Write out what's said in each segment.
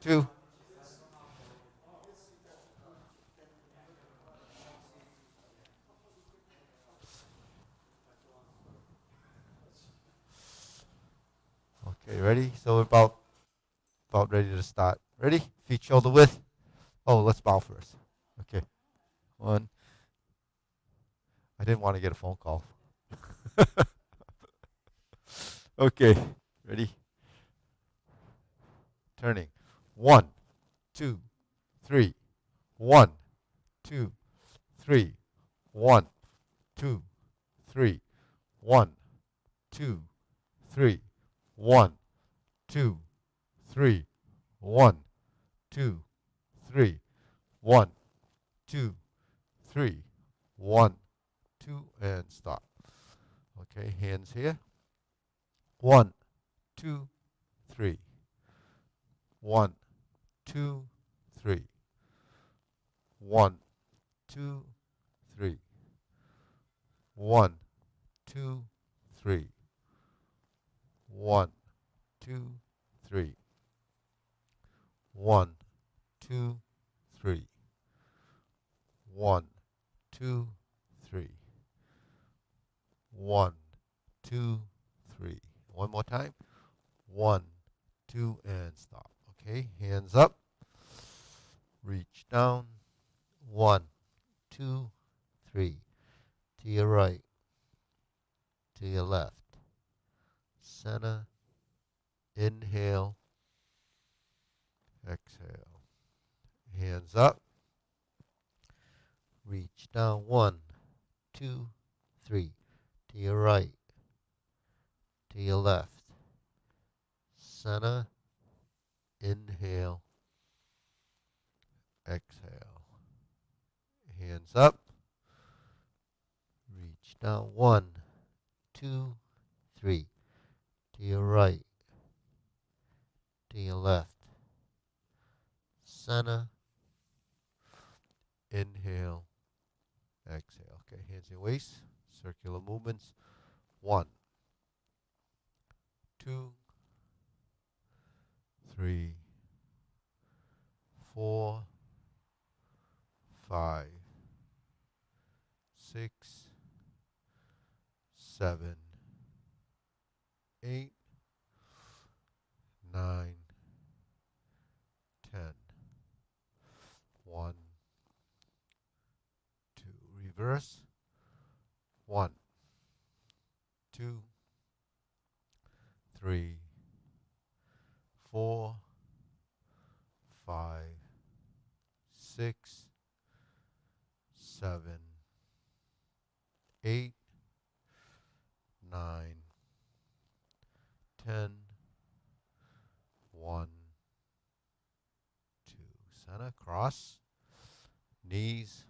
2. Okay, ready? So we're about ready to start. Ready? Feet shoulder width. Oh, let's bow first. Okay. 1. I didn't want to get a phone call. Okay. Ready? Turning. 1, 2, 3. 1, 2, 3. 1, 2, 3. 1, 2, 3. 1, 2, 3. 1, 2, 3. 1, 2, 3. 1, 2, and stop. Okay, hands here. 1, 2, 3. 1, 2, 3. 1, 2, 3. 1, 2, 3. 1, 2, 3. 1, 2, 3. 1, 2, 3. 1, 2, 3. One more time. 1, 2, and stop. Okay, hands up. Reach down. 1, 2, 3. To your right. To your left. Center. Inhale. Exhale. Hands up. Reach down. 1, 2, 3. To your right. To your left. Center. Inhale. Exhale. Hands up. Reach down. 1, 2, 3. To your right. To your left. Center. Inhale. Exhale. Okay, hands in waist. Circular movements. 1, 2, 3, 4, 5, 6, 7, 8, 9, 10. 1, 2. Reverse. 1, 2, 3, 4, 5, 6, 7, 8, 9, 10. 1, 2. Center. Cross. Knees.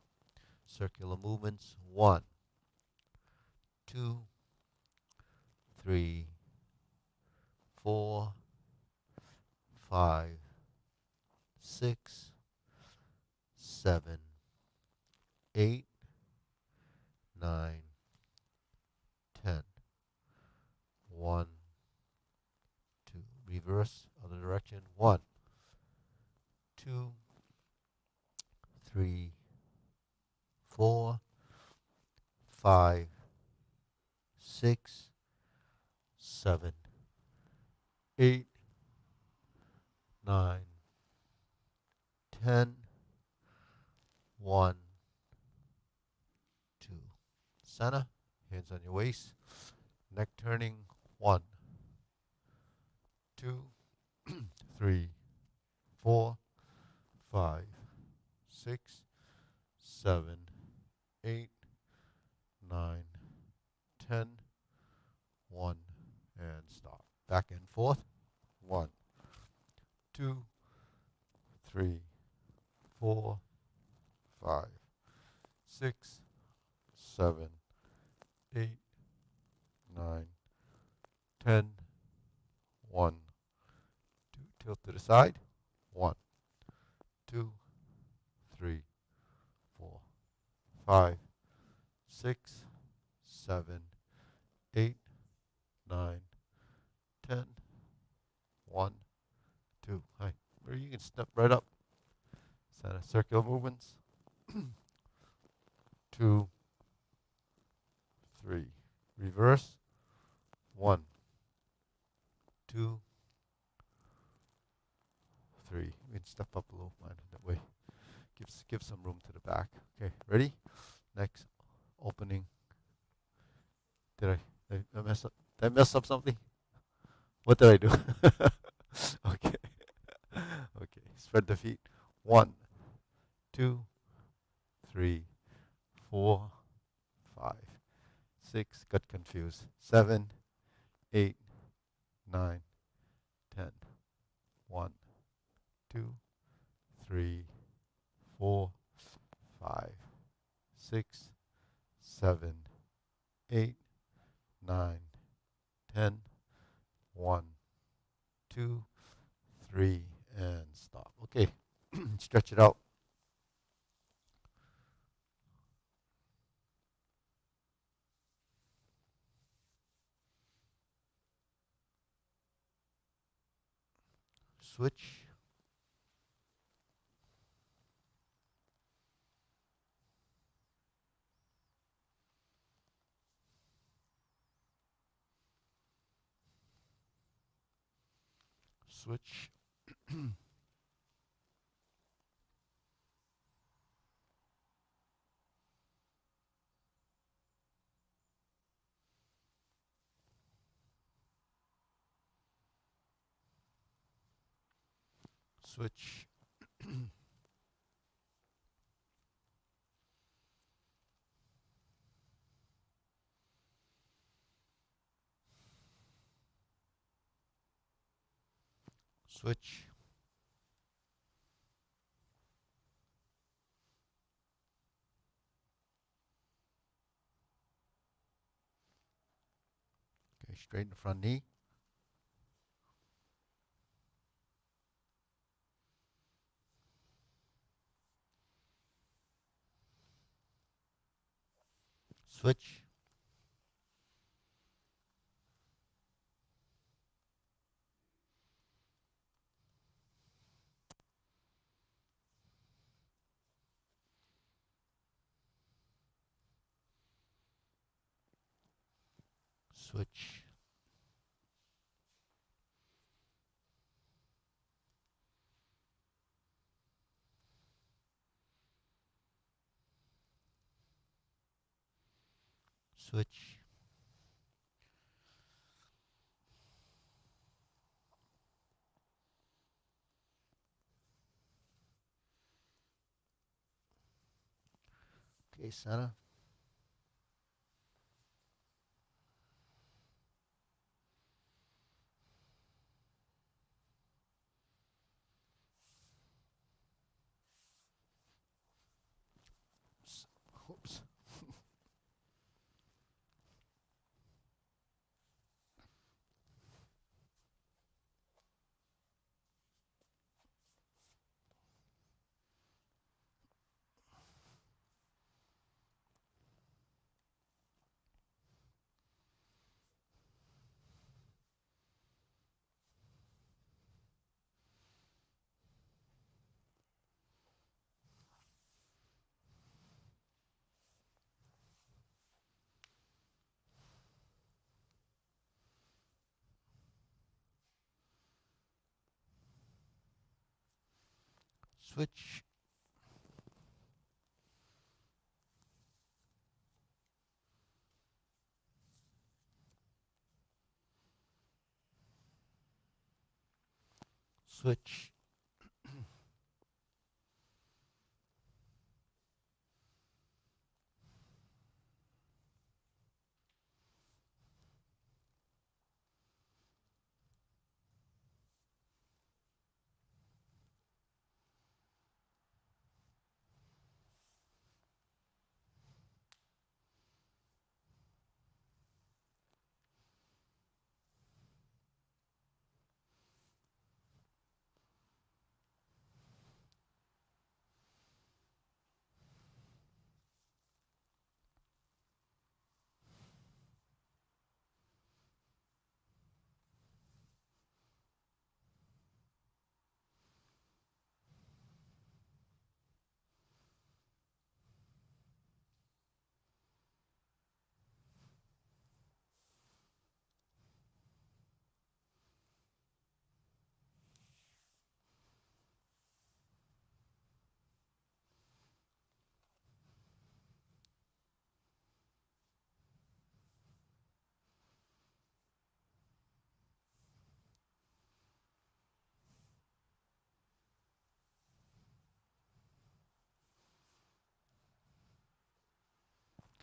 Circular movements. 1, 2, 3, 4, 5, 6, 7, 8, 9, 10. 1, 2. Reverse. Other direction. 1, 2, 3, 4, 5, 6, 7, 8, 9, 10. 1, 2. Center. Hands on your waist. Neck turning. 1, 2, 3, 4, 5, 6, 7, 8, 9, 10. 1, and stop. Back and forth. 1, 2, 3, 4, 5, 6, 7, 8, 9, 10. 1, 2. Tilt to the side. 1, 2, 3, 4, 5, 6, 7, 8, 9, 10. 1, 2. Hi. Or you can step right up. Center. Circular movements. 2, 3. Reverse. 1, 2, 3. We can step up a little, mind that way. Give some room to the back. Okay, ready? Next, opening. Did I mess up? Did I mess up something? What did I do? Okay. Okay. Spread the feet. 1, 2, 3, 4, 5, 6. Got confused. 7, 8, 9, 10. 1, 2, 3, 4, 5, 6, 7, 8, 9, 10. 1, 2, 3, and stop. Okay. Stretch it out. Switch. Switch. Switch. Switch. Okay, straighten the front knee. Switch. Switch. Switch. Okay, center. Oops. Switch. Switch.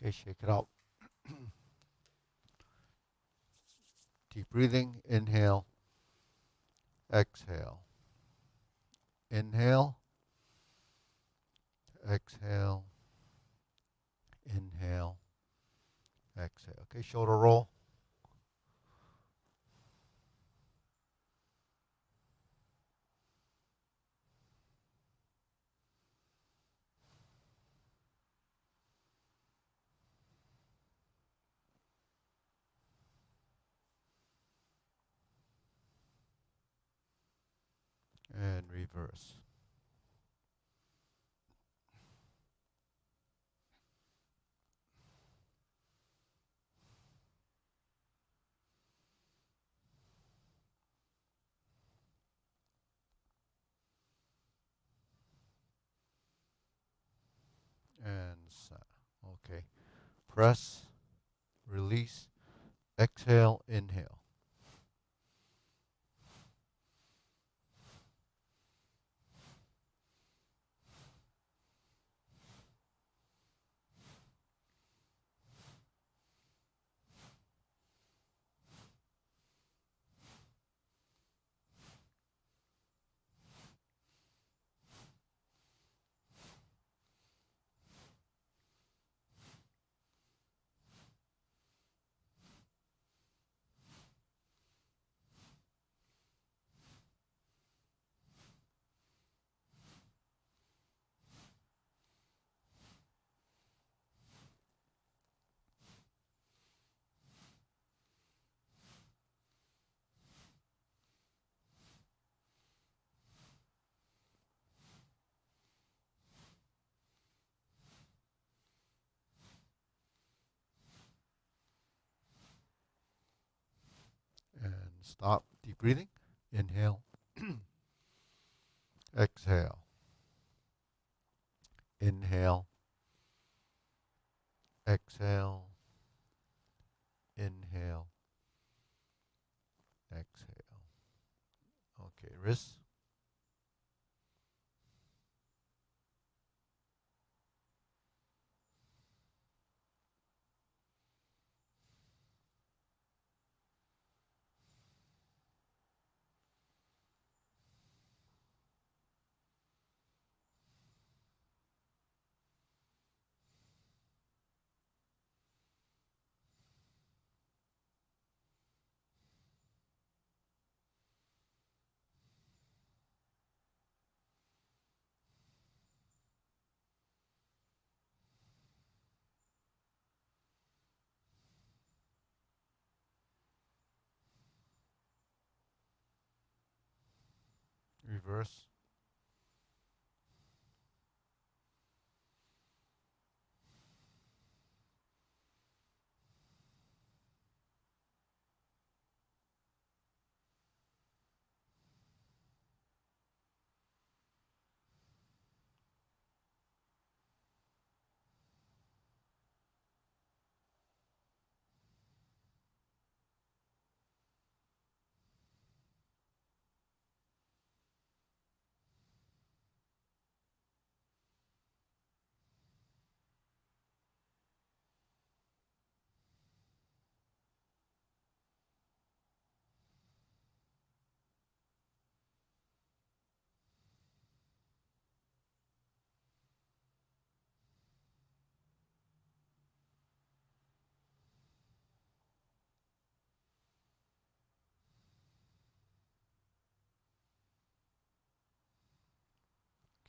Okay, shake it out. Deep breathing. Inhale. Exhale. Inhale. Exhale. Inhale. Exhale. Okay, shoulder roll. And reverse. And okay. Press, release, exhale, inhale. And stop. Deep breathing. Inhale. Exhale. Inhale. Exhale. Inhale. Exhale. Okay, wrists. Reverse.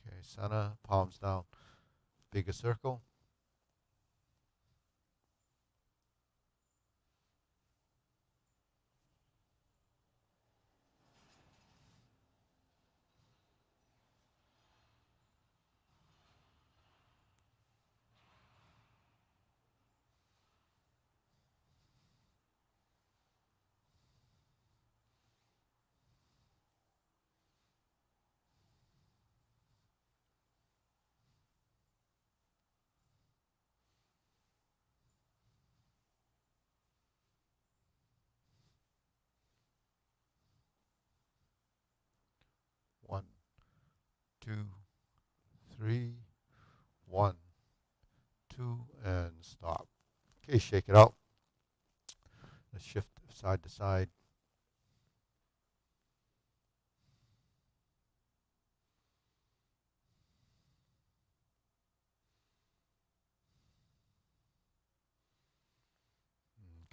Okay, Sana, palms down. Bigger circle. One, two, three. One, 2, and stop. Okay, shake it out. Let's shift side to side.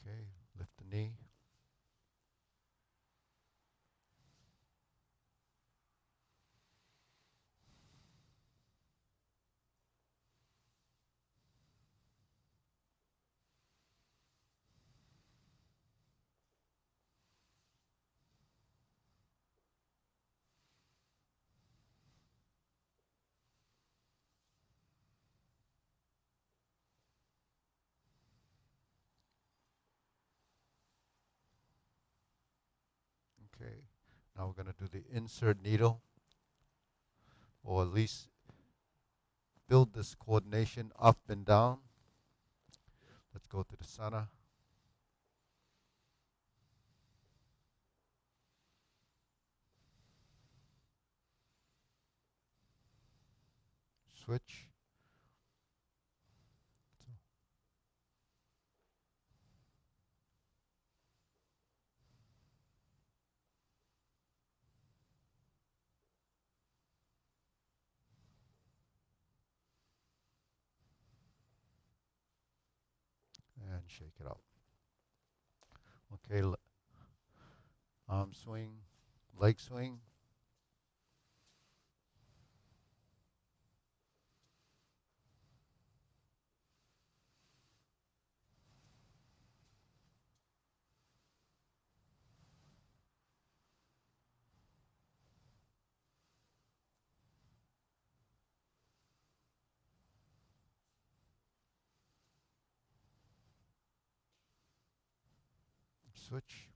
Okay, lift the knee. Okay, now we're going to do the insert needle, or at least build this coordination up and down. Let's go to the center. Switch. And shake it out. Okay, arm swing, leg swing. Switch.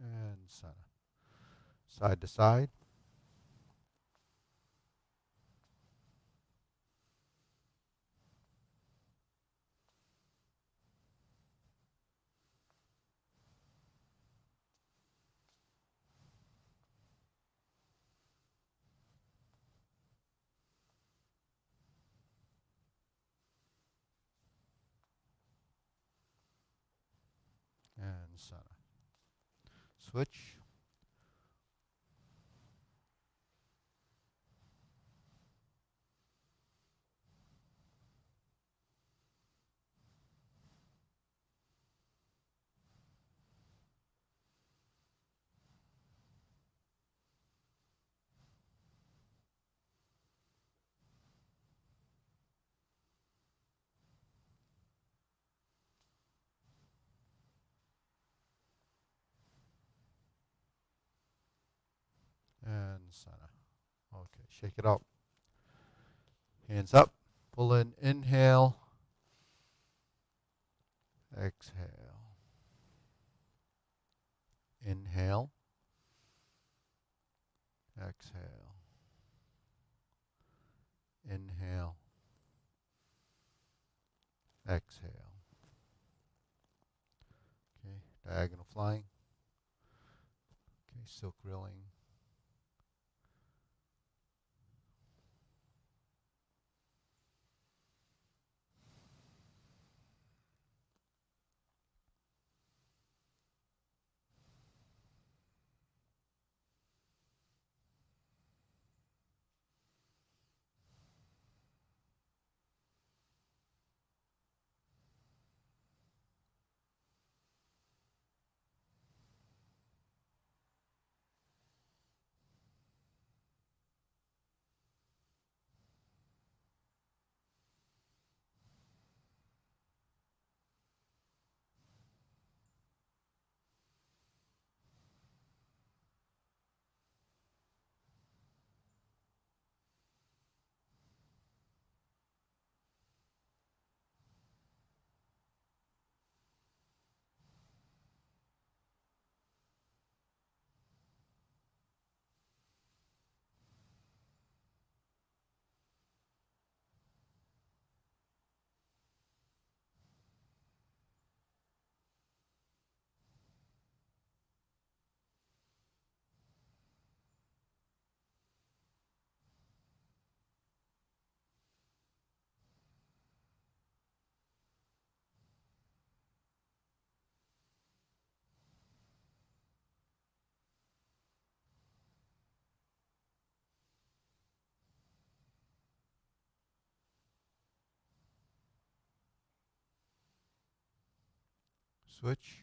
And center. Side to side. And center. Switch. And center. Okay, shake it out. Hands up. Pull in, inhale. Exhale. Inhale. Exhale. Inhale. Exhale. Okay, diagonal flying. Okay, silk rilling. Switch.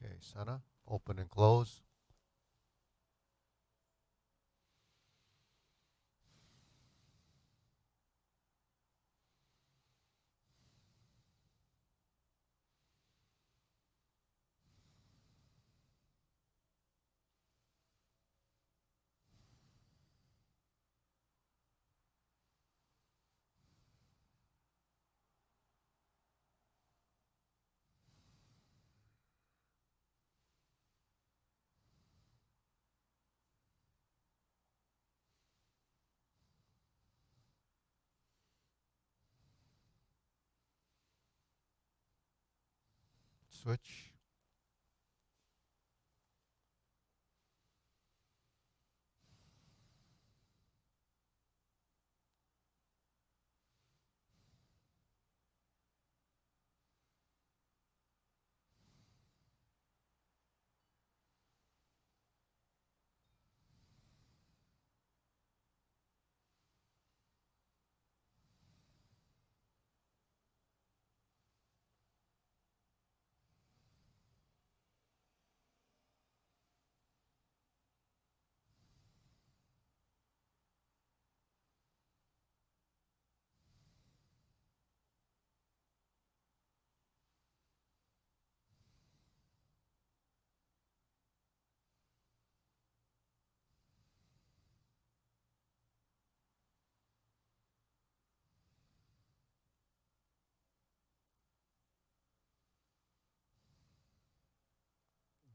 Okay, center. Open and close. Switch.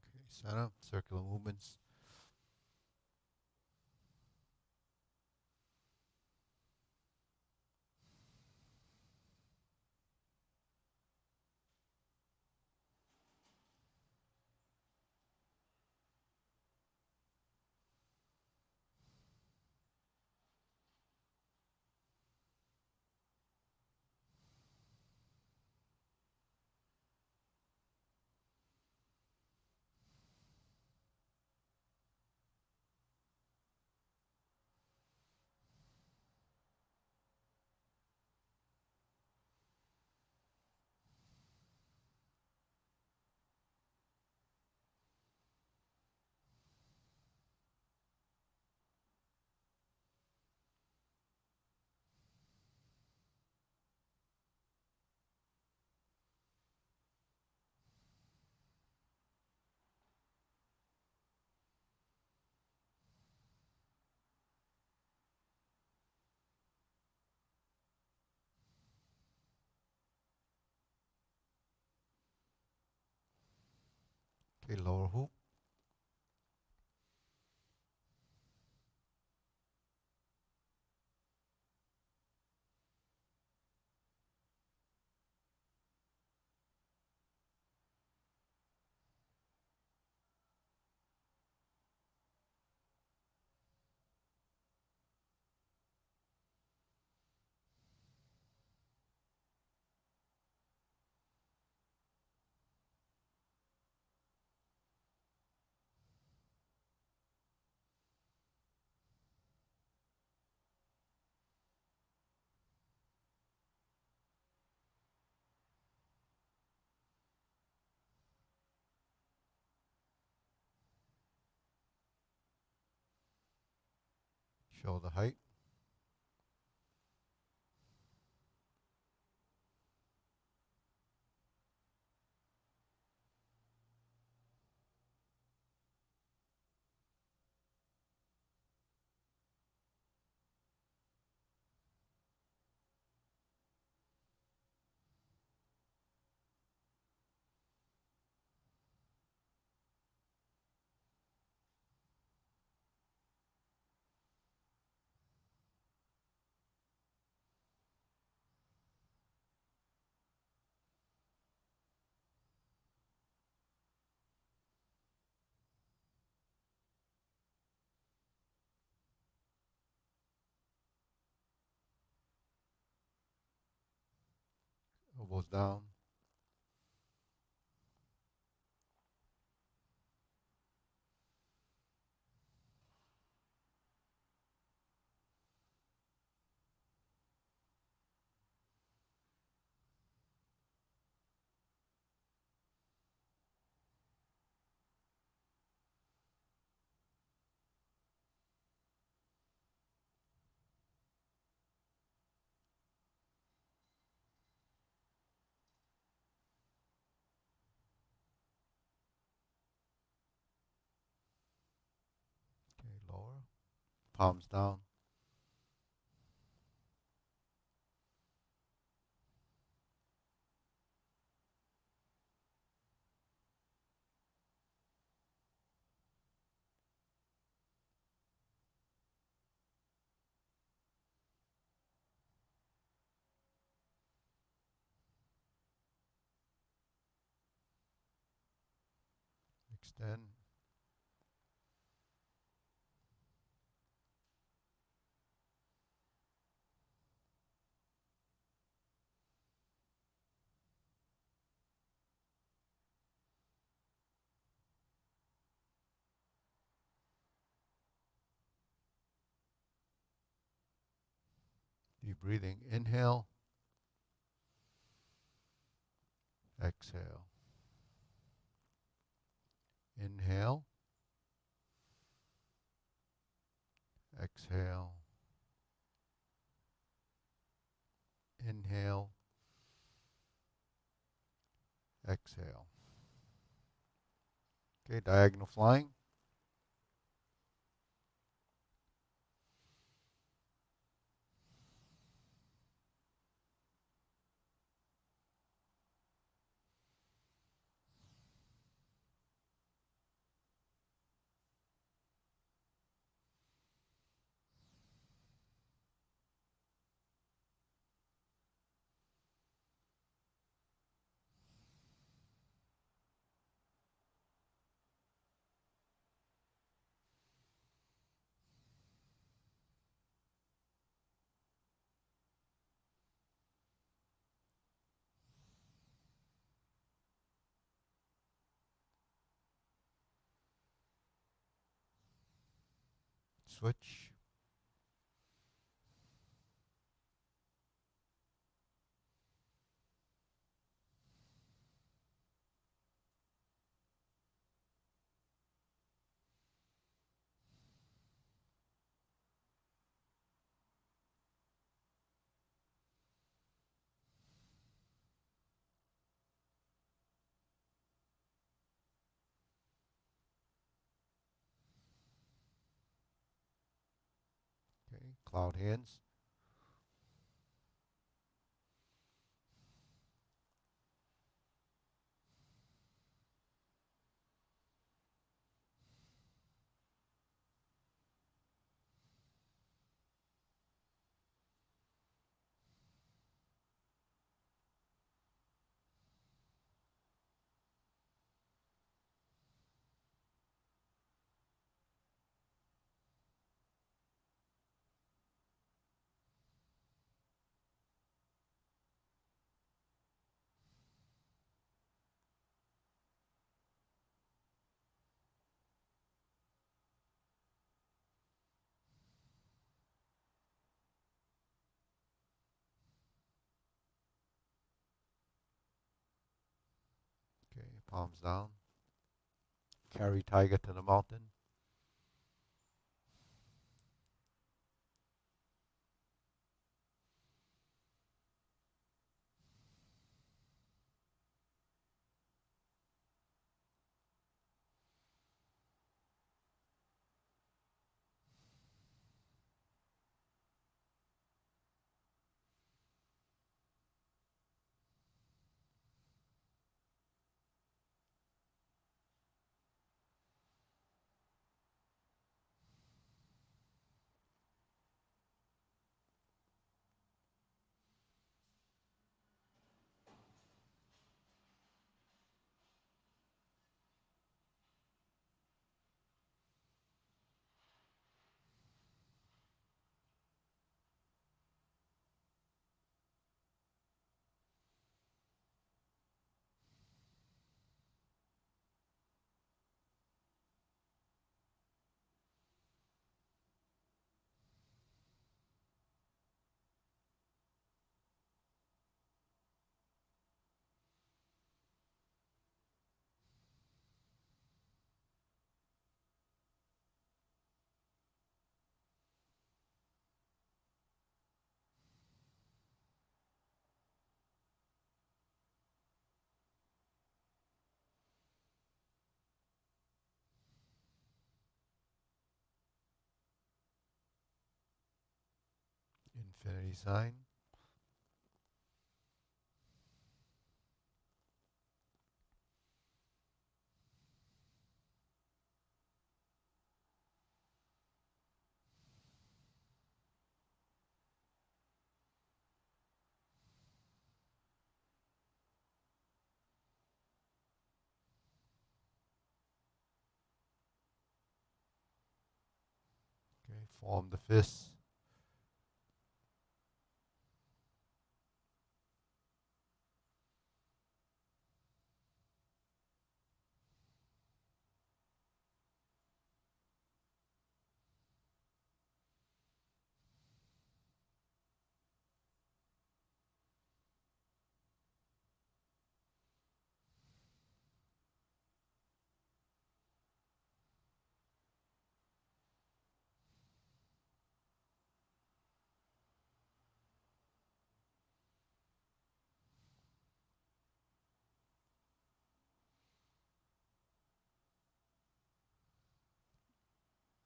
Okay, center. Circular movements. Okay, lower hoop. Shoulder height. Elbows down. Okay, lower. Palms down. Extend. Deep breathing. Inhale. Exhale. Inhale. Exhale. Inhale. Exhale. Okay, diagonal flying. Switch. Okay, cloud hands. Okay, palms down. Carry tiger to the mountain. Infinity sign. Okay, form the fists.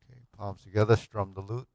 Okay, palms together, strum the lute.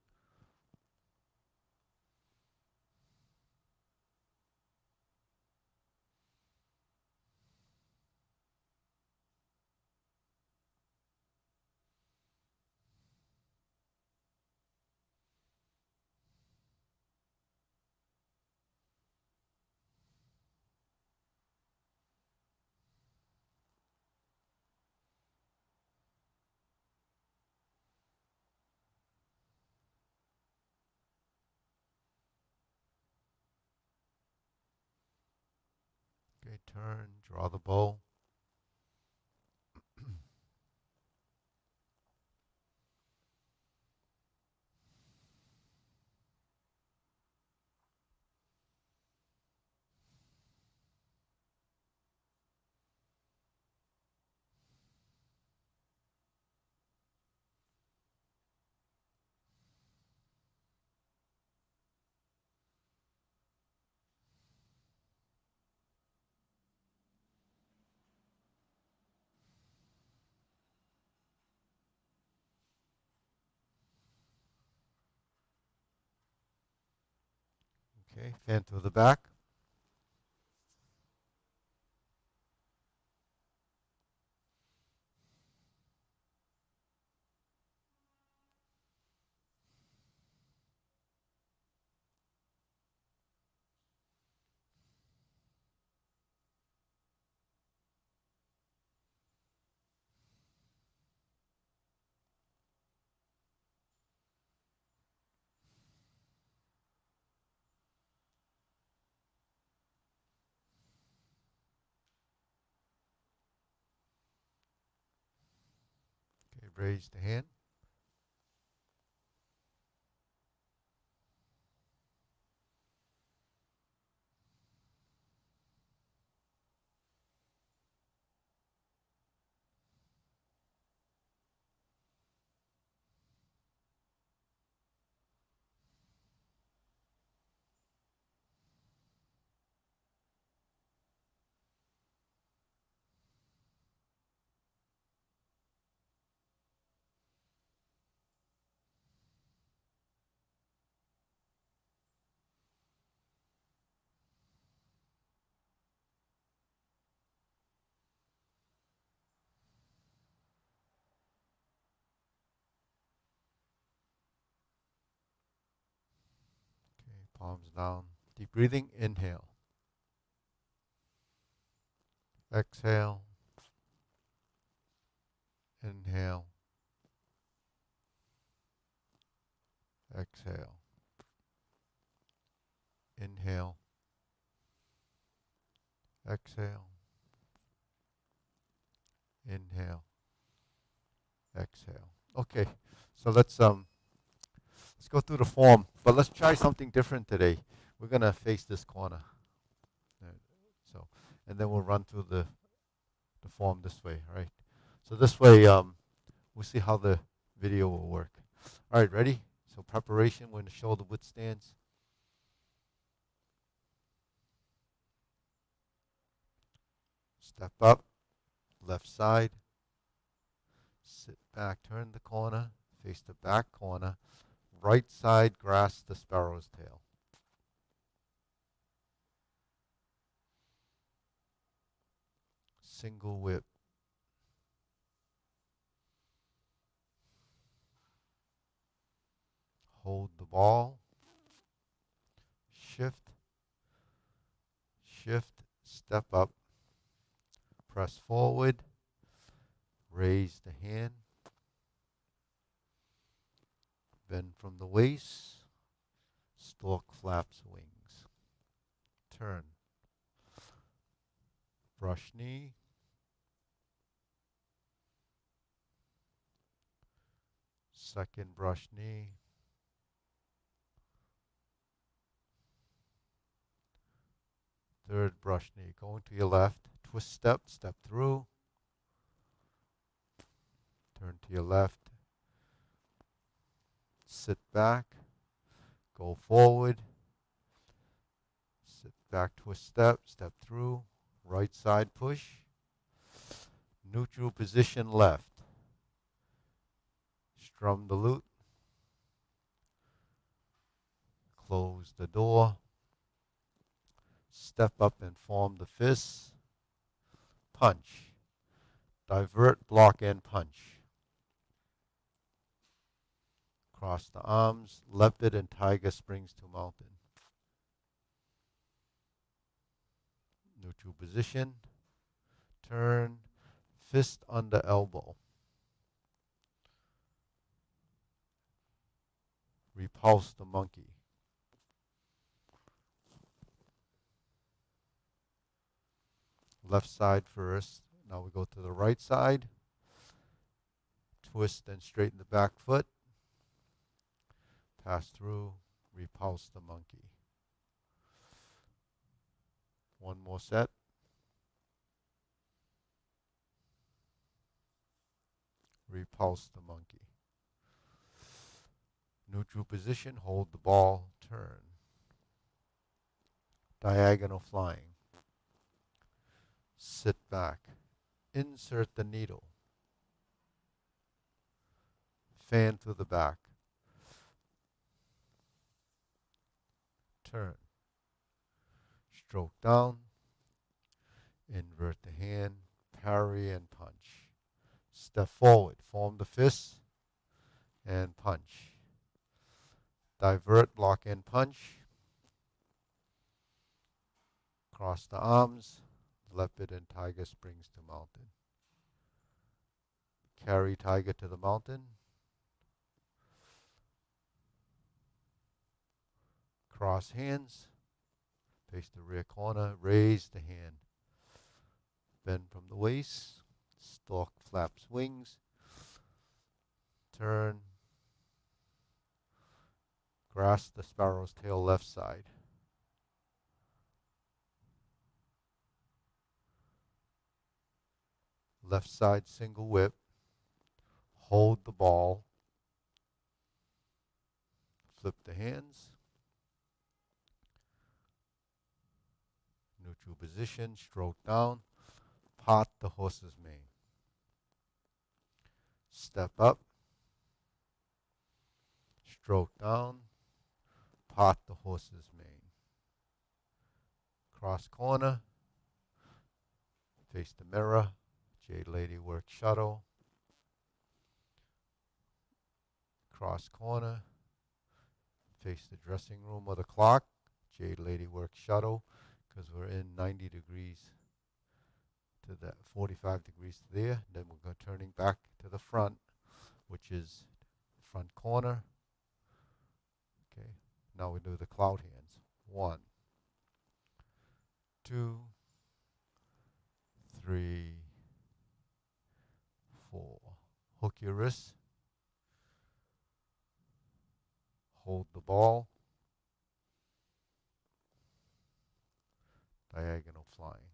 Okay, turn, draw the bow. Okay, fan to the back. Okay, raise the hand. Okay, palms down. Deep breathing. Inhale. Exhale. Inhale. Exhale. Inhale. Exhale. Inhale. Exhale. Okay, so let's go through the form, but let's try something different today. We're gonna face this corner. Uh, So, and then we'll run through the form this way, all right? So this way, we'll see how the video will work. All right, ready? So preparation when the shoulder width stands. Step up, left side, sit back, turn the corner, face the back corner, right side, grasp the sparrow's tail. single whip. Hold the ball. Shift, shift, step up, press forward, raise the hand, bend from the waist, stork flaps wings. Turn, brush knee, second brush knee, third brush knee. Going to your left, twist step, step through, turn to your left, sit back, go forward, sit back, twist step, step through, right side push, neutral position left, strum the lute, close the door, step up and form the fists, punch, divert, block, and punch. Cross the arms, leopard and tiger springs to mountain. Neutral position, turn, fist under elbow. Repulse the monkey. Left side first. Now we go to the right side. Twist and straighten the back foot. Pass through, repulse the monkey. One more set. Repulse the monkey. Neutral position, hold the ball, turn. Diagonal flying. Sit back. Insert the needle. Fan through the back. Turn. Stroke down. Invert the hand. Parry and punch. Step forward. Form the fists and punch. Divert, block, and punch. Cross the arms. Leopard and tiger springs to mountain. Carry tiger to the mountain. Cross hands. Face the rear corner. Raise the hand. Bend from the waist. Stork flaps wings. Turn. Grasp the sparrow's tail left side. Left side single whip. Hold the ball. Flip the hands. Neutral position, stroke down. Part the horse's mane. Step up. Stroke down. Part the horse's mane. Cross corner. Face the mirror. Jade Lady work shuttle. Cross corner. Face the dressing room or the clock. Jade Lady work shuttle, because we're in 90 degrees to that, 45 degrees to there. Then we're going turning back to the front, which is front corner. Okay. Now we do the cloud hands. 1, 2, 3, 4. Hook your wrists. Hold the ball. Diagonal flying.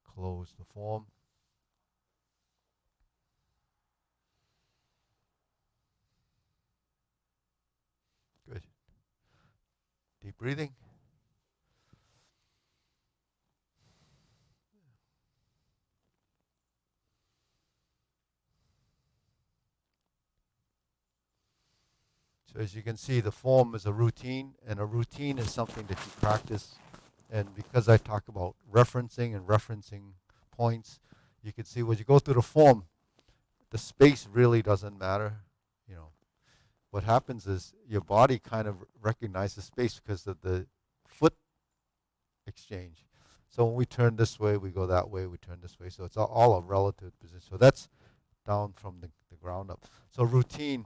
Close the form. Good. Deep breathing. So as you can see, the form is a routine, and a routine is something that you practice. And because I talk about referencing and referencing points. You can see when you go through the form, the space really doesn't matter. You know, what happens is your body kind of recognizes space because of the foot exchange. So when we turn this way, we go that way, we turn this way. So it's all a relative position. So that's down from the ground up. So routine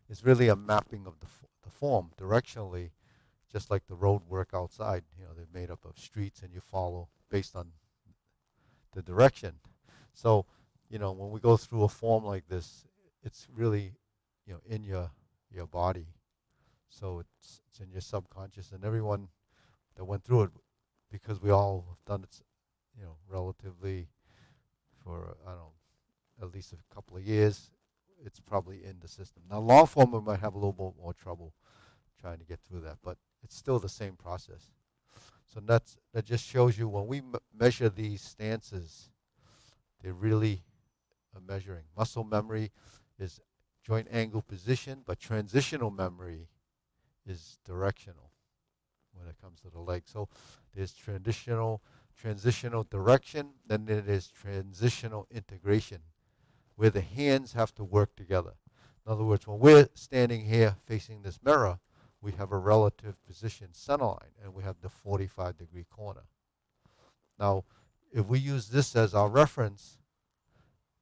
is really a mapping of the form directionally, just like the road work outside. You know, they're made up of streets and you follow based on the direction. So, you know, when we go through a form like this, it's really, you know, in your body. So it's in your subconscious, and everyone that went through it, because we all have done it, you know, relatively for, I don't know, at least a couple of years, it's probably in the system. Now, long form, we might have a little bit more trouble trying to get through that, but it's still the same process. So that just shows you when we measure these stances, they're really measuring. Muscle memory is joint angle position, but transitional memory is directional when it comes to the leg. So there's transitional direction, then there is transitional integration, where the hands have to work together. In other words, when we're standing here facing this mirror, we have a relative position center line, and we have the 45-degree corner. Now, if we use this as our reference,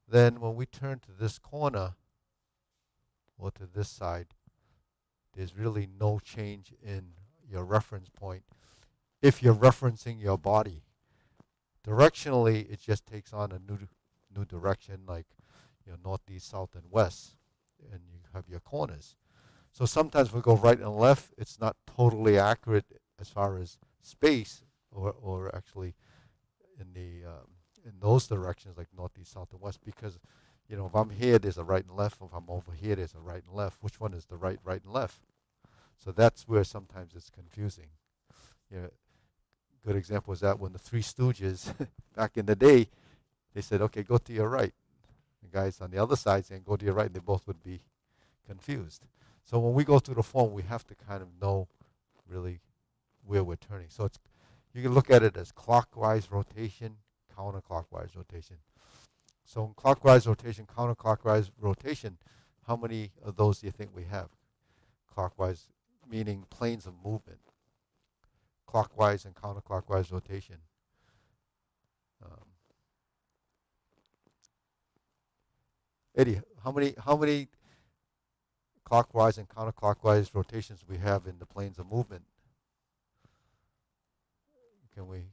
then when we turn to this corner or to this side, there's really no change in your reference point if you're referencing your body. Directionally, it just takes on a new direction, like, you know, northeast, south, and west, and you have your corners. So sometimes we go right and left. It's not totally accurate as far as space, or actually in those directions, like northeast, south, and west, because, you know, if I'm here, there's a right and left. If I'm over here, there's a right and left. Which one is the right and left? So that's where sometimes it's confusing. You know, good example is that when the Three Stooges, back in the day, they said, okay, go to your right. The guys on the other side saying, go to your right, and they both would be confused. So when we go through the form, we have to kind of know really where we're turning. So it's, you can look at it as clockwise rotation, counterclockwise rotation. So in clockwise rotation, counterclockwise rotation, how many of those do you think we have? Clockwise, meaning planes of movement. Clockwise and counterclockwise rotation. Eddie, how many clockwise and counterclockwise rotations we have in the planes of movement? Can we,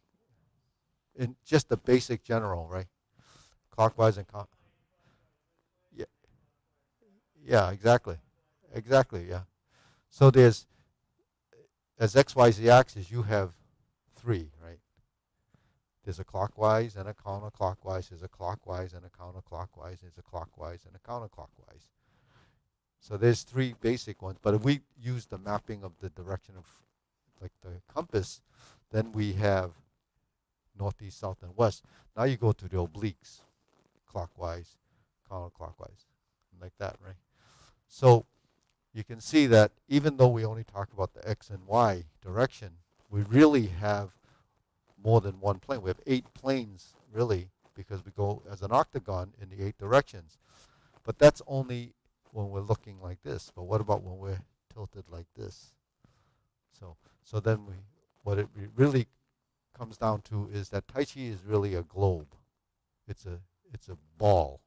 in just the basic general, right? Clockwise and yeah, yeah, exactly, yeah. So there's, as XYZ axis, you have three, right? There's a clockwise and a counterclockwise. There's a clockwise and a counterclockwise. There's a clockwise and a counterclockwise. So there's three basic ones. But if we use the mapping of the direction of, like, the compass, then we have northeast, south, and west. Now you go to the obliques, clockwise, counterclockwise, like that, right? So you can see that even though we only talk about the X and Y direction, we really have more than one plane. We have 8 planes, really, because we go as an octagon in the 8 directions. But that's only when we're looking like this. But what about when we're tilted like this? So then what it really comes down to is that Tai Chi is really a globe. It's a ball.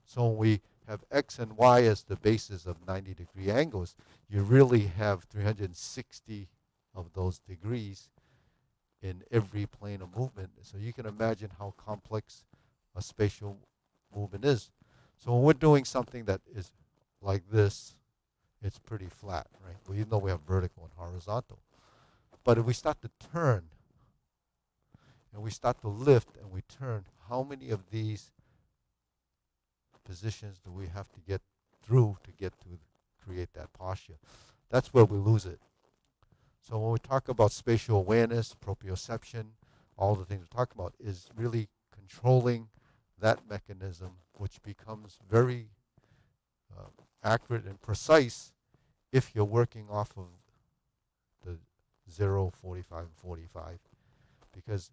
So when we have X and Y as the basis of 90-degree angles, you really have 360 of those degrees in every plane of movement. So you can imagine how complex a spatial movement is. So when we're doing something that is like this, it's pretty flat, right? Well, even though we have vertical and horizontal. But if we start to turn, and we start to lift and we turn, how many of these positions do we have to get through to get to create that posture? That's where we lose it. So when we talk about spatial awareness, proprioception, all the things we talk about is really controlling that mechanism, which becomes very accurate and precise if you're working off of the 0, 45, and 45. Because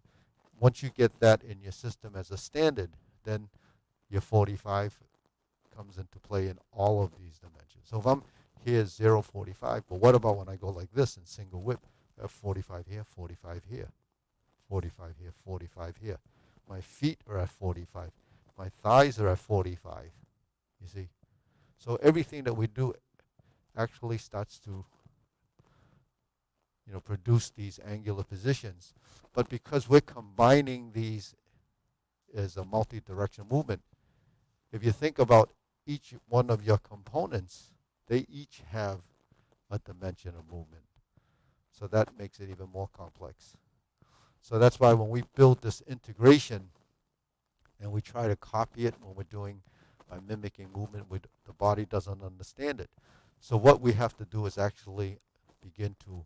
once you get that in your system as a standard, then your 45 comes into play in all of these dimensions. So if I'm here 0, 45, but what about when I go like this in single whip? I have 45 here, 45 here, 45 here, 45 here. My feet are at 45. My thighs are at 45. You see? So everything that we do actually starts to produce these angular positions. But because we're combining these as a multi-directional movement, if you think about each one of your components, they each have a dimension of movement. So that makes it even more complex. So that's why when we build this integration and we try to copy it when we're doing by mimicking movement, the body doesn't understand it. So what we have to do is actually begin to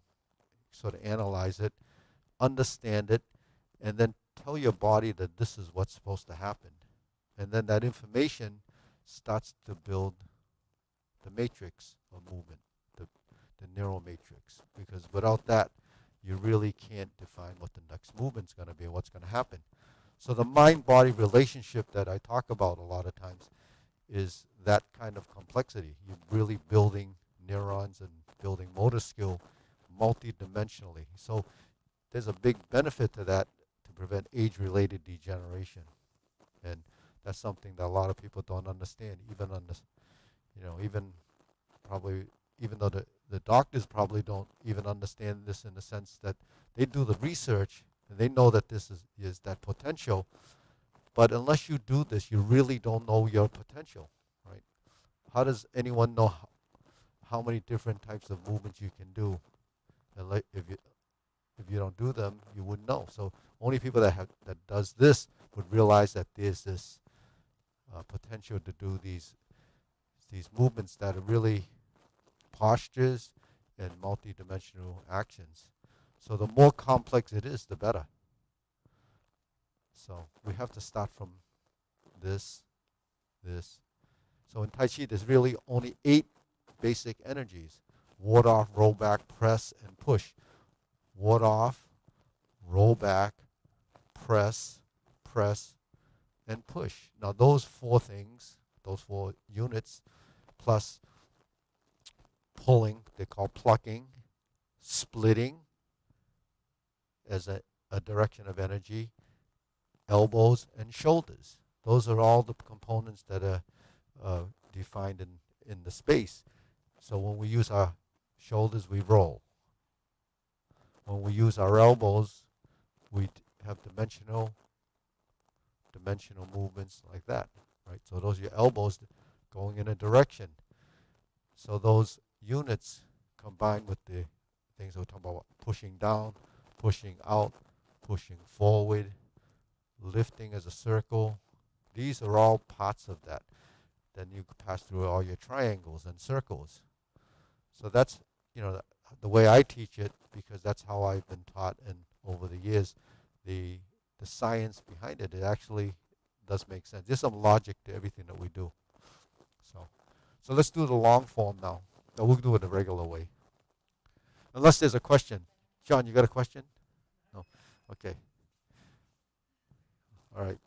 sort of analyze it, understand it, and then tell your body that this is what's supposed to happen. And then that information starts to build the matrix of movement, the neural matrix. Because without that, you really can't define what the next movement's going to be and what's going to happen. So the mind-body relationship that I talk about a lot of times is that kind of complexity. You're really building neurons and building motor skill multidimensionally. So there's a big benefit to that to prevent age-related degeneration. And that's something that a lot of people don't understand, even on this, even probably, even though the doctors probably don't even understand this in the sense that they do the research and they know that this is that potential, but unless you do this, you really don't know your potential, right? How does anyone know how many different types of movements you can do? And if you don't do them, you wouldn't know. So only people that does this would realize that there's this potential to do these movements that are really postures and multi-dimensional actions. So the more complex it is, the better. So we have to start from this. So in Tai Chi, there's really only 8 basic energies: ward off, roll back, press, and push. Ward off, roll back, press, and push. Now those 4 things, those 4 units, plus pulling, they call plucking, splitting as a direction of energy, elbows and shoulders. Those are all the components that are defined in the space. So when we use our shoulders, we roll. When we use our elbows, we have dimensional movements like that, right? So those are your elbows going in a direction. So those units combined with the things we're talking about, pushing down, pushing out, pushing forward, lifting as a circle, these are all parts of that. Then you pass through all your triangles and circles. So that's, the way I teach it, because that's how I've been taught, and over the years, the science behind it, it actually does make sense. There's some logic to everything that we do. So let's do the long form now. No, we'll do it the regular way. Unless there's a question. John, you got a question? No? Okay. All right.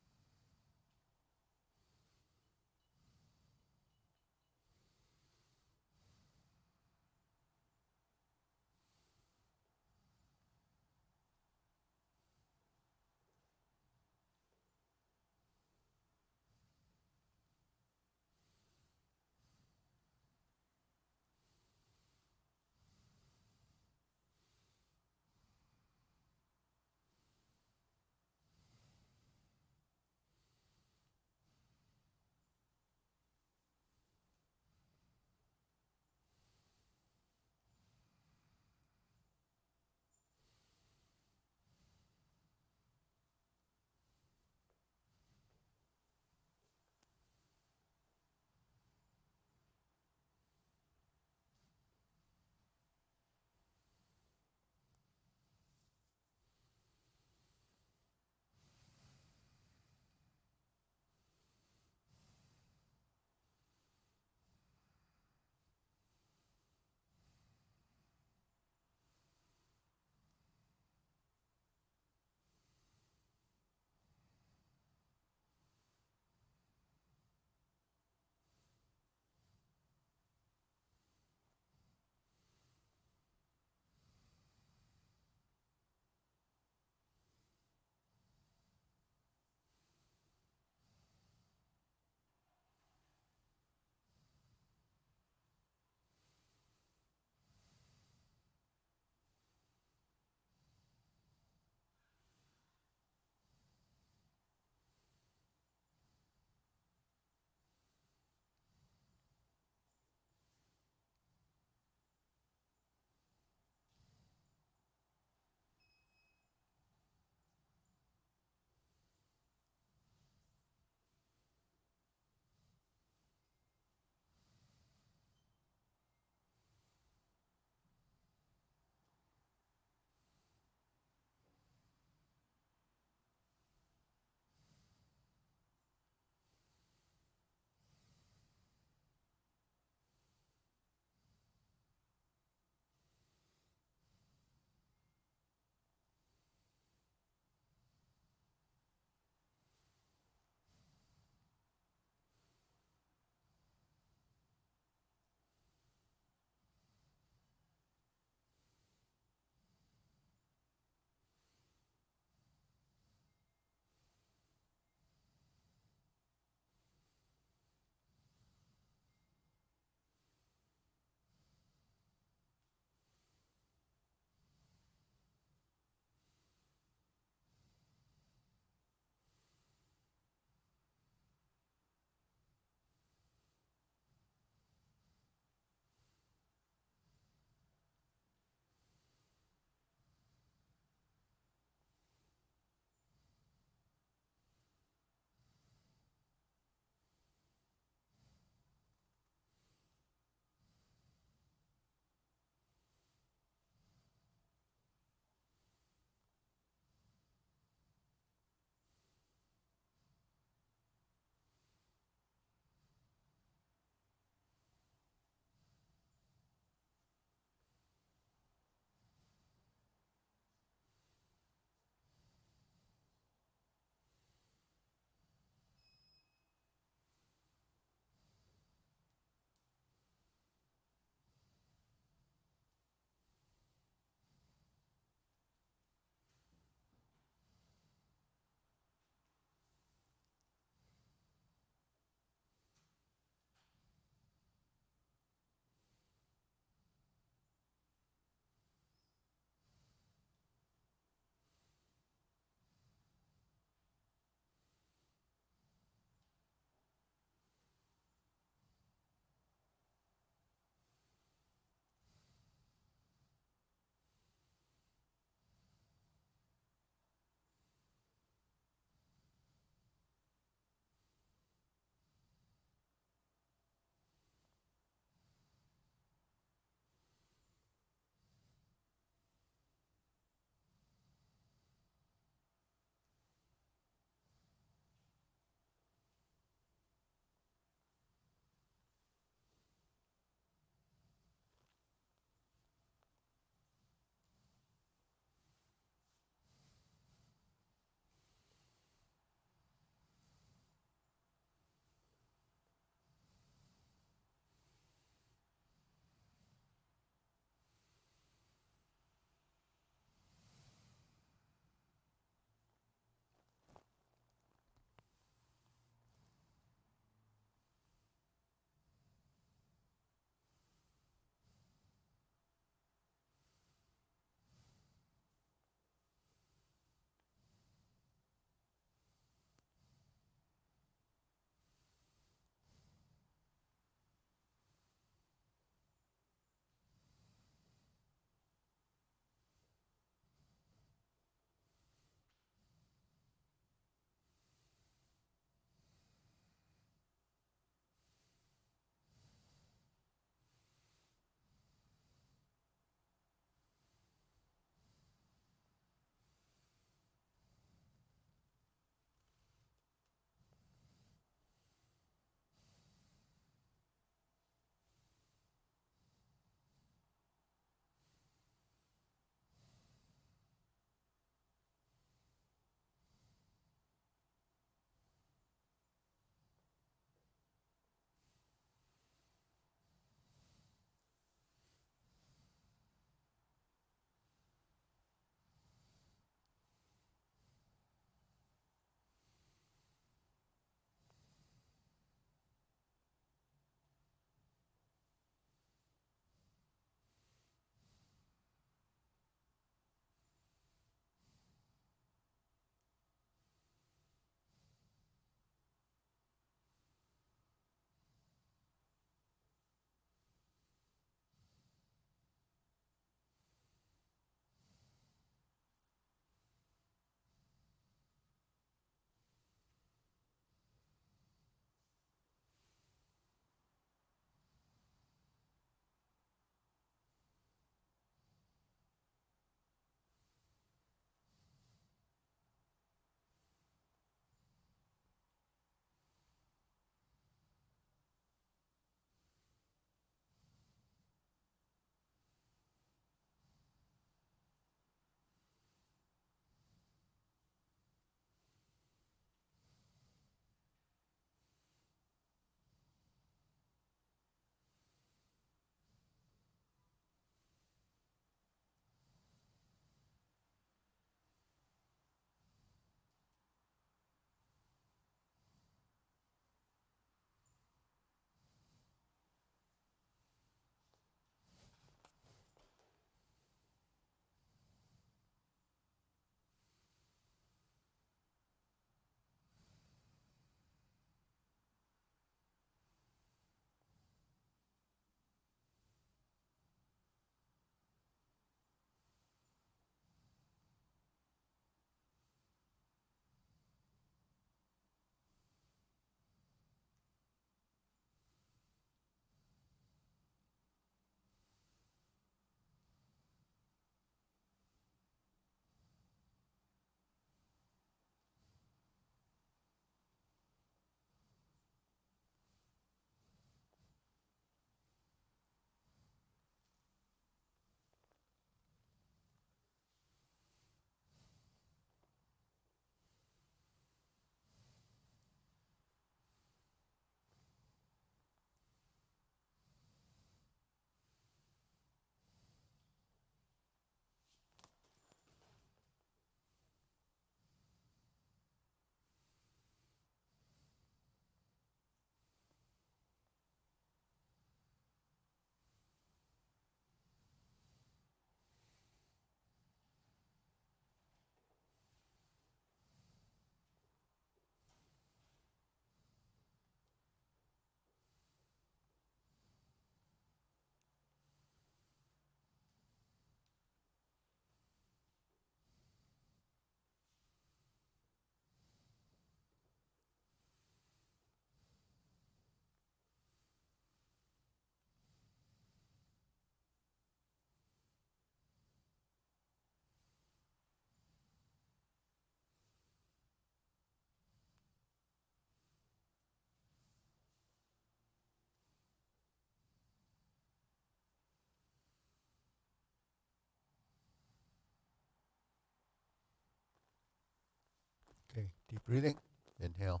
Okay, deep breathing. Inhale.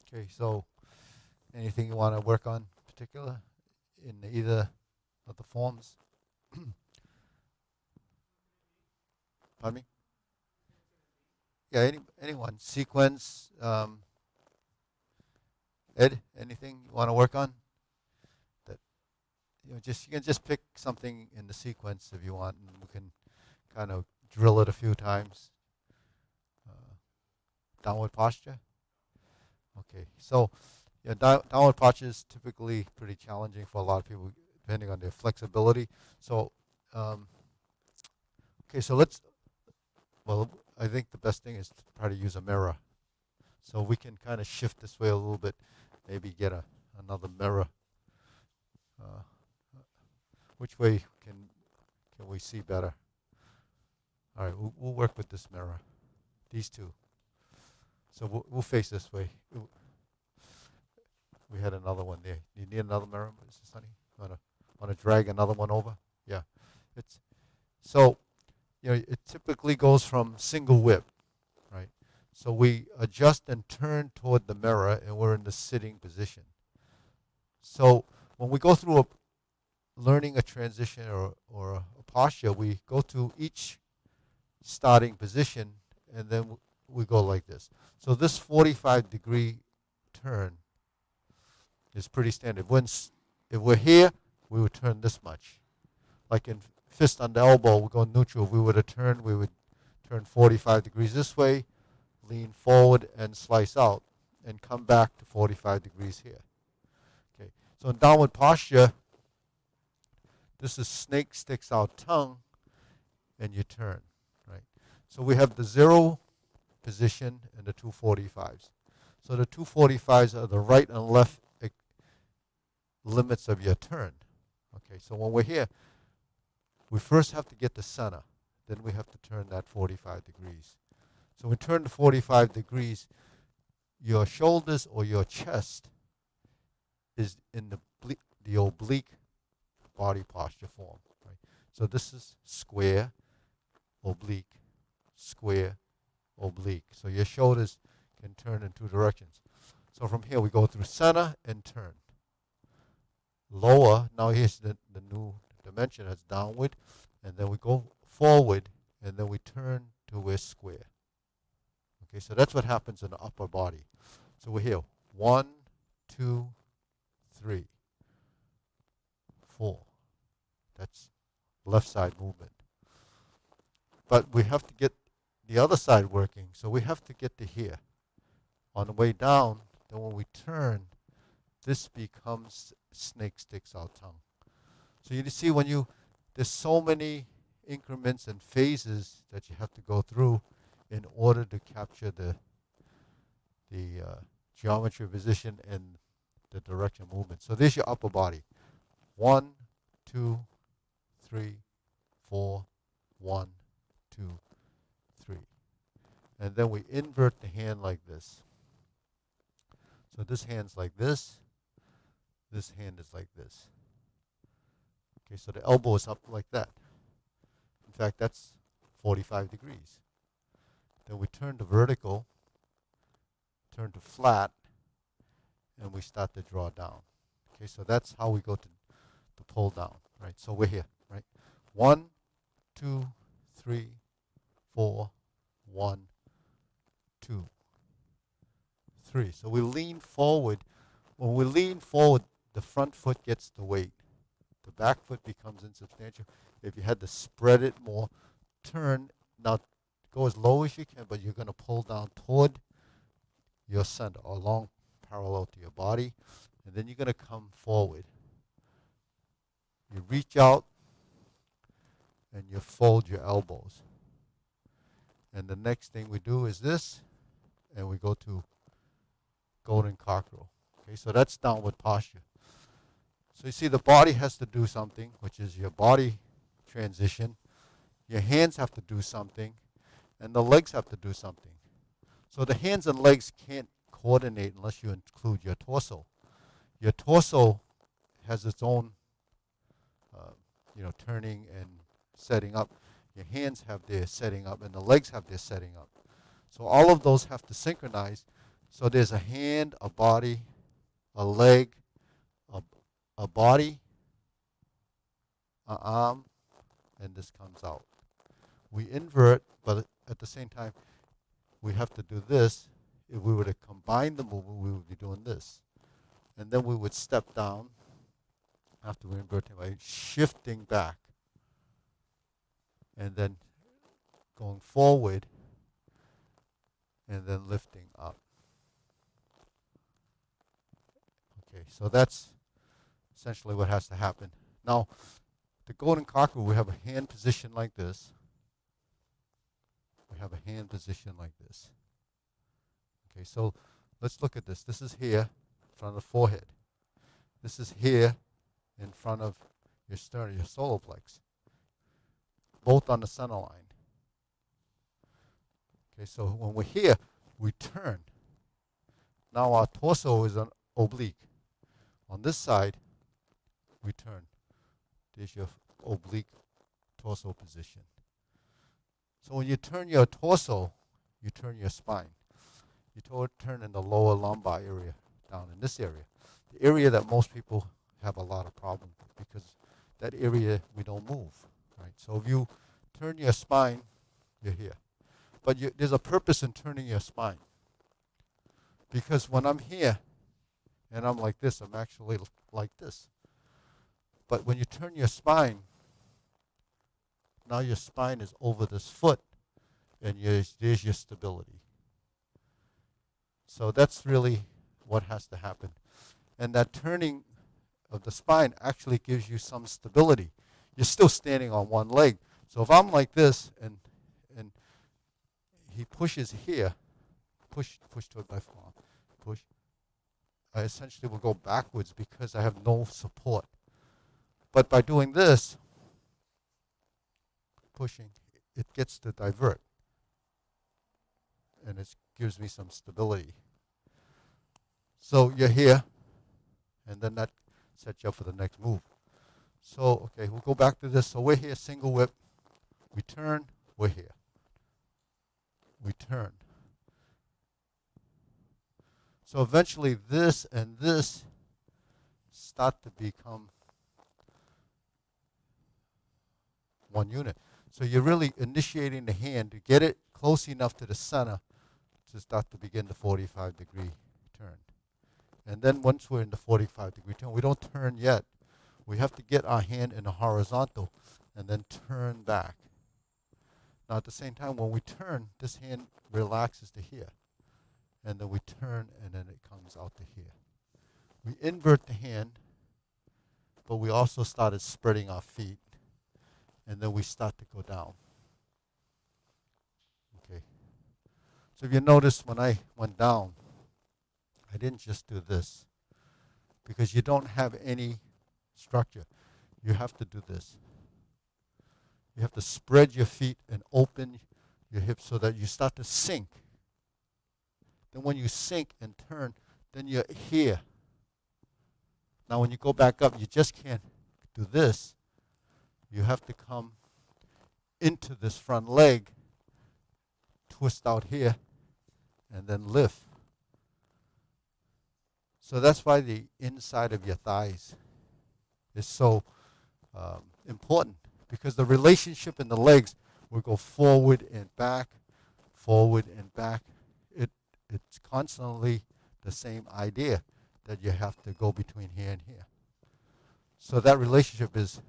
Okay, so anything you want to work on in particular in either of the forms? Pardon me? Yeah, anyone. Sequence, Ed, anything you want to work on? That you can just pick something in the sequence if you want, and we can kind of drill it a few times. Downward posture. Okay, so downward posture is typically pretty challenging for a lot of people, depending on their flexibility. So, okay, so well, I think the best thing is to try to use a mirror. So we can kind of shift this way a little bit, maybe get another mirror. Uh, which way can we see better? All right, we'll work with this mirror, these two. So we'll face this way. We had another one there. You need another mirror, Mrs. Sunny? Want to drag another one over? Yeah. It's so it typically goes from single whip, right? So we adjust and turn toward the mirror, and we're in the sitting position. So when we go through learning a transition or a posture, we go to each starting position, and then we go like this. So this 45-degree turn is pretty standard. If we're here, we would turn this much. Like in fist on the elbow, we go neutral. If we were to turn, we would turn 45 degrees this way, lean forward and slice out, and come back to 45 degrees here. Okay. So in downward posture, this is snake sticks out tongue, and you turn, right? So we have the 0 position and the 245s. So the 245s are the right and left limits of your turn. Okay, so when we're here, we first have to get the center. Then we have to turn that 45 degrees. So when we turn to 45 degrees, your shoulders or your chest is in the oblique body posture form. Right? So this is square, oblique, square, oblique. So your shoulders can turn in two directions. So from here we go through center and turn. Lower, now here's the new dimension, that's downward, and then we go forward, and then we turn to we're square. Okay, so that's what happens in the upper body. So we're here, 1, 2, 3, 4. That's left side movement. But we have to get the other side working, so we have to get to here. On the way down, then when we turn, this becomes snake sticks out tongue. So you see there's so many increments and phases that you have to go through in order to capture the geometry position and the direction of movement. So there's your upper body. 1, 2, 3, 4, 1, 2, 3. And then we invert the hand like this. So this hand's like this. This hand is like this. Okay, so the elbow is up like that. In fact, that's 45 degrees. Then we turn to vertical, turn to flat, and we start to draw down. Okay, so that's how we go to pull down, right? So we're here, right? 1, 2, 3, 4, 1, 2, 3. So we lean forward. When we lean forward, the front foot gets the weight. The back foot becomes insubstantial. If you had to spread it more, turn. Now, go as low as you can, but you're going to pull down toward your center, along parallel to your body. And then you're going to come forward. You reach out, and you fold your elbows. And the next thing we do is this, and we go to golden cockerel. Okay, so that's downward posture. So you see the body has to do something, which is your body transition. Your hands have to do something, and the legs have to do something. So the hands and legs can't coordinate unless you include your torso. Your torso has its own, turning and setting up. Your hands have their setting up, and the legs have their setting up. So all of those have to synchronize. So there's a hand, a body, a leg, a body, an arm, and this comes out. We invert, but at the same time, we have to do this. If we were to combine the movement, we would be doing this. And then we would step down after we invert by shifting back. And then going forward, and then lifting up. Okay, so that's essentially what has to happen. Now, the golden cocker, we have a hand position like this. We have a hand position like this. Okay, so let's look at this. This is here in front of the forehead. This is here in front of your sternum, your solar plex. Both on the center line. Okay, so when we're here, we turn. Now our torso is an oblique. On this side, we turn. There's your oblique torso position. So when you turn your torso, you turn your spine. You turn in the lower lumbar area, down in this area. The area that most people have a lot of problems with, because that area we don't move, right? So if you turn your spine, you're here. But there's a purpose in turning your spine. Because when I'm here and I'm like this, I'm actually like this. But when you turn your spine, now your spine is over this foot, and there's your stability. So that's really what has to happen. And that turning of the spine actually gives you some stability. You're still standing on one leg. So if I'm like this, and he pushes here, push toward my forearm, push, I essentially will go backwards because I have no support. But by doing this, pushing, it gets to divert. And it gives me some stability. So you're here, and then that sets you up for the next move. So, okay, we'll go back to this. So we're here, single whip. We turn, we're here. We turn. So eventually this and this start to become one unit. So you're really initiating the hand to get it close enough to the center to start to begin the 45-degree turn. And then once we're in the 45-degree turn, we don't turn yet. We have to get our hand in a horizontal and then turn back. Now at the same time, when we turn, this hand relaxes to here. And then we turn, and then it comes out to here. We invert the hand, but we also started spreading our feet. And then we start to go down. Okay. So if you notice, when I went down, I didn't just do this, because you don't have any structure. You have to do this. You have to spread your feet and open your hips so that you start to sink. Then when you sink and turn, then you're here. Now when you go back up, you just can't do this. You have to come into this front leg, twist out here, and then lift. So that's why the inside of your thighs is so important, because the relationship in the legs will go forward and back, forward and back. It's constantly the same idea that you have to go between here and here. So that relationship is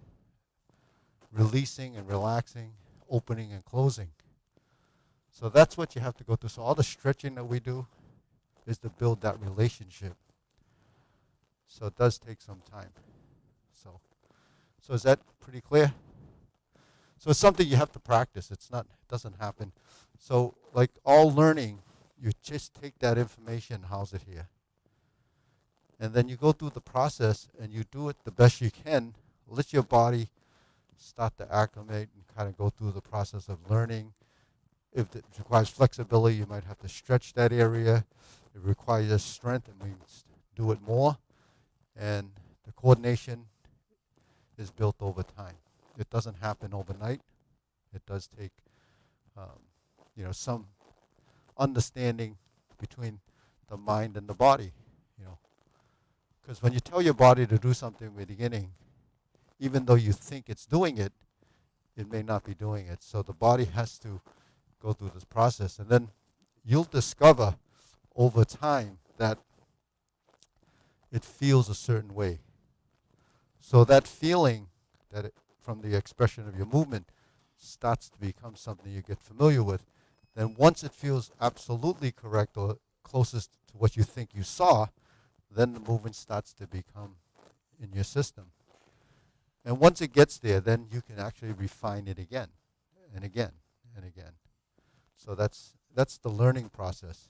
releasing and relaxing, opening and closing. So that's what you have to go through. So all the stretching that we do is to build that relationship. So it does take some time. So is that pretty clear? So it's something you have to practice. It doesn't happen. So like all learning, you just take that information, house it here. And then you go through the process and you do it the best you can. Let your body start to acclimate and kind of go through the process of learning If it requires flexibility, you might have to stretch that area. It requires strength, and we do it more. And the coordination is built over time. It doesn't happen overnight. It does take, um, some understanding between the mind and the body. Because when you tell your body to do something in the beginning, even though you think it's doing it, it may not be doing it. So the body has to go through this process. And then you'll discover over time that it feels a certain way. So that feeling from the expression of your movement starts to become something you get familiar with. Then once it feels absolutely correct or closest to what you think you saw, then the movement starts to become in your system. And once it gets there, then you can actually refine it again and again and again. So that's the learning process.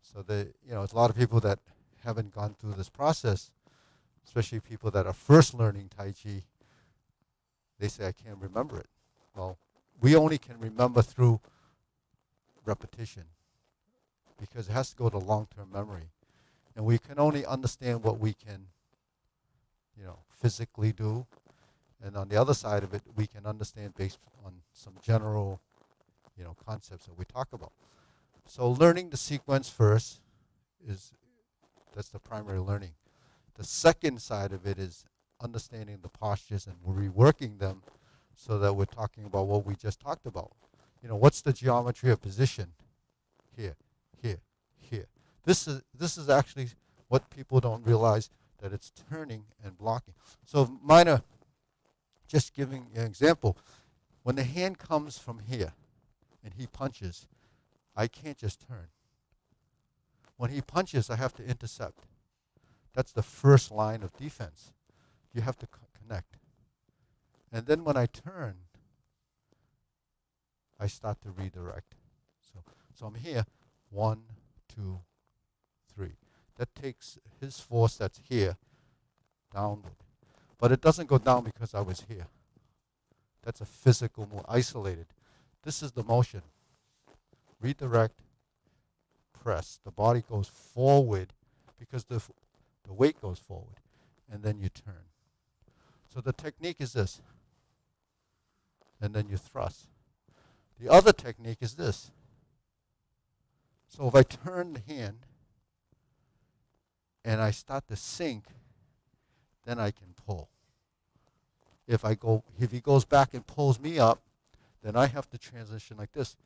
So there's a lot of people that haven't gone through this process, especially people that are first learning Tai Chi. They say, I can't remember it. Well, we only can remember through repetition because it has to go to long-term memory. And we can only understand what we can, physically do. And on the other side of it, we can understand based on some general, concepts that we talk about. So learning the sequence first that's the primary learning. The second side of it is understanding the postures and reworking them so that we're talking about what we just talked about. What's the geometry of position? Here, here, here. This is actually what people don't realize, that it's turning and blocking. So minor, just giving an example. When the hand comes from here and he punches, I can't just turn. When he punches, I have to intercept. That's the first line of defense. You have to connect. And then when I turn, I start to redirect. So I'm here, 1, 2, 3. That takes his force that's here downward. But it doesn't go down because I was here. That's a physical move, isolated. This is the motion. Redirect, press. The body goes forward because the weight goes forward. And then you turn. So the technique is this. And then you thrust. The other technique is this. So if I turn the hand and I start to sink, then I can pull. If he goes back and pulls me up, then I have to transition like this.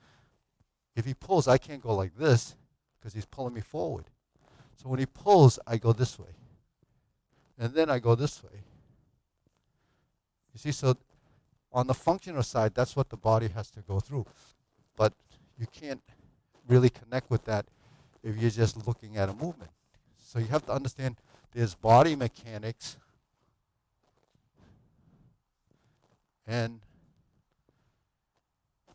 If he pulls, I can't go like this because he's pulling me forward. So when he pulls, I go this way. And then I go this way. You see, so on the functional side, that's what the body has to go through. But you can't really connect with that if you're just looking at a movement. So you have to understand there's body mechanics and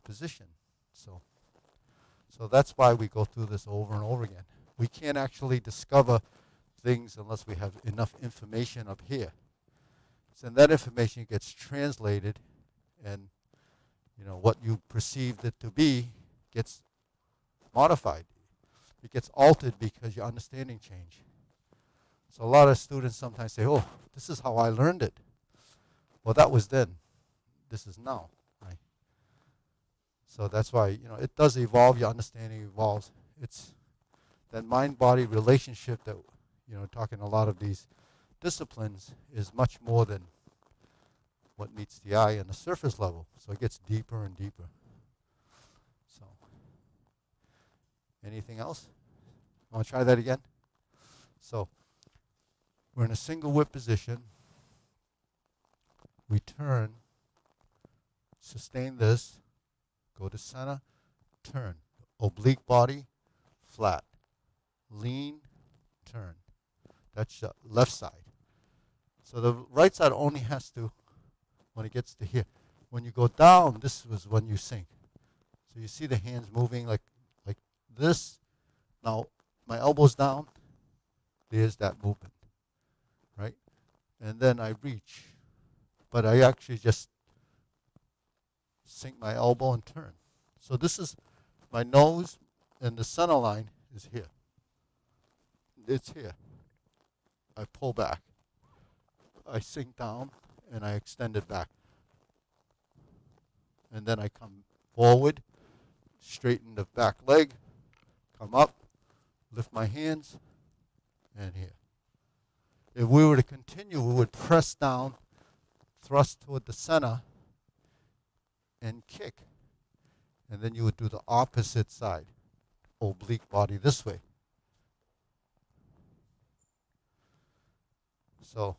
position. So that's why we go through this over and over again. We can't actually discover things unless we have enough information up here. So that information gets translated, and what you perceived it to be gets modified. It gets altered because your understanding changed. So a lot of students sometimes say, oh, this is how I learned it. Well, that was then. This is now. Right? So that's why, it does evolve. Your understanding evolves. It's that mind-body relationship that, talking a lot of these disciplines is much more than what meets the eye on the surface level. So it gets deeper and deeper. So, anything else? Want to try that again? So, we're in a single whip position. We turn, sustain this, go to center, turn. Oblique body, flat. Lean, turn. That's the left side. So the right side only has to, when it gets to here. When you go down, this was when you sink. So you see the hands moving like this. Now, my elbow's down. There's that movement, right? And then I reach. But I actually just sink my elbow and turn. So this is my nose, and the center line is here. It's here. I pull back. I sink down, and I extend it back. And then I come forward, straighten the back leg, come up, lift my hands, and here. If we were to continue, we would press down, thrust toward the center, and kick. And then you would do the opposite side, oblique body this way. So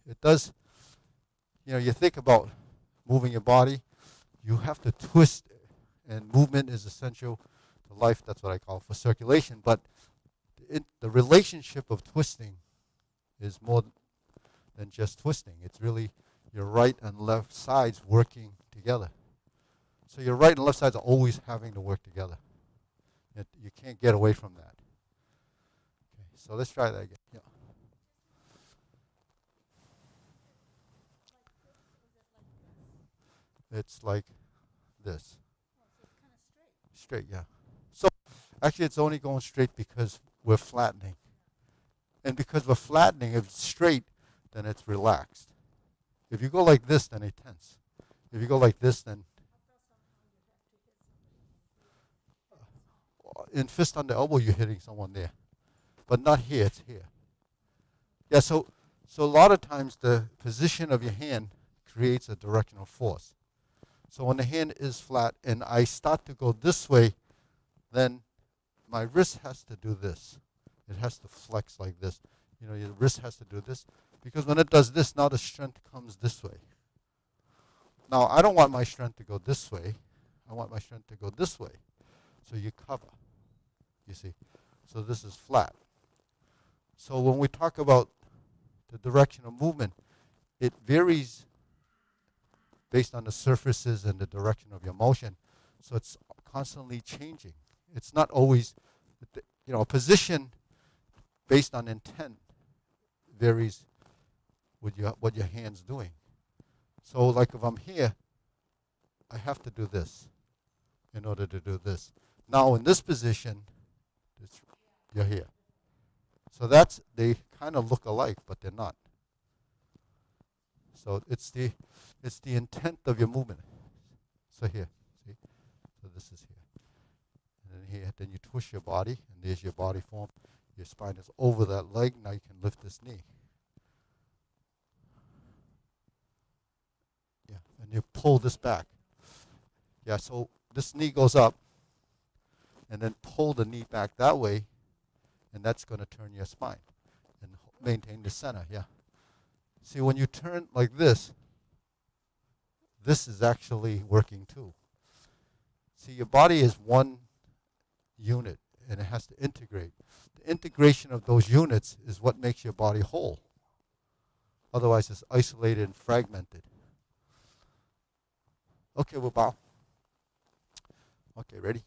it does, you think about moving your body, you have to twist, and movement is essential to life. That's what I call for circulation. But the relationship of twisting is more than just twisting. It's really your right and left sides working together. So your right and left sides are always having to work together. You can't get away from that. Okay, so let's try that again. Yeah. It's like this. Straight, yeah. So actually it's only going straight because we're flattening. And because we're flattening, if it's straight, then it's relaxed. If you go like this, then it's tense. If you go like this, then in fist on the elbow, you're hitting someone there. But not here, it's here. Yeah, so a lot of times the position of your hand creates a directional force. So when the hand is flat and I start to go this way, then my wrist has to do this. It has to flex like this. Your wrist has to do this. Because when it does this, now the strength comes this way. Now, I don't want my strength to go this way. I want my strength to go this way. So you cover, you see. So this is flat. So when we talk about the direction of movement, it varies based on the surfaces and the direction of your motion. So it's constantly changing. It's not always, a position based on intent varies with what your hand's doing. So like if I'm here, I have to do this in order to do this. Now in this position, you're here. So they kind of look alike, but they're not. So it's the intent of your movement. So here, see? So this is here. And then here, then you twist your body, and there's your body form. Your spine is over that leg. Now you can lift this knee. Yeah, and you pull this back. Yeah, so this knee goes up, and then pull the knee back that way, and that's going to turn your spine and maintain the center. Yeah. See, when you turn like this is actually working too. See, your body is one unit, and it has to integrate. The integration of those units is what makes your body whole. Otherwise, it's isolated and fragmented. Okay, we'll bow. Okay, ready?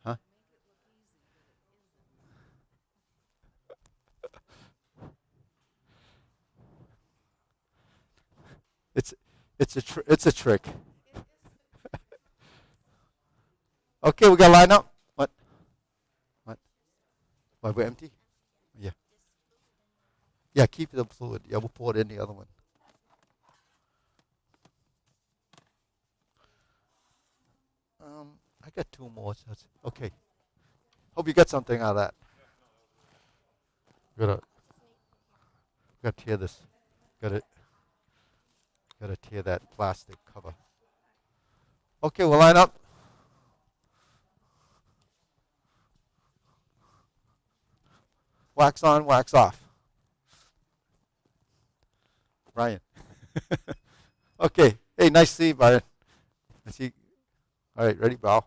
Huh? It's a trick. Okay, we got to line up. What? Why we're empty? Yeah. Yeah, keep the fluid. Yeah, we'll pour it in the other one. I got two more. So okay. Hope you got something out of that. Gotta tear this. Gotta tear that plastic cover. Okay, we'll line up. Wax on, wax off. Ryan. Okay. Hey, nice to see you, Byron. Nice to see you. All right, ready? Bow.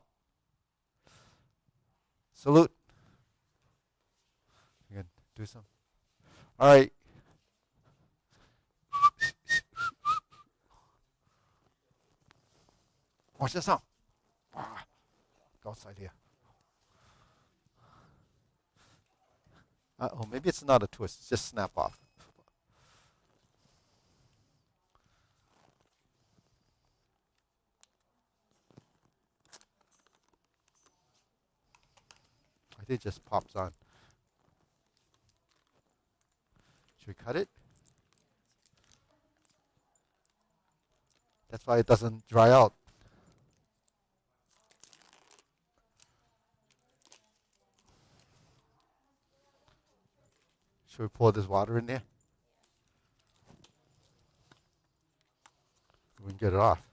Salute. You can do some. All right. Watch this out. Go outside here. Oh, maybe it's not a twist. It's just snap off. I think it just pops on. Should we cut it? That's why it doesn't dry out. Should we pour this water in there? We can get it off.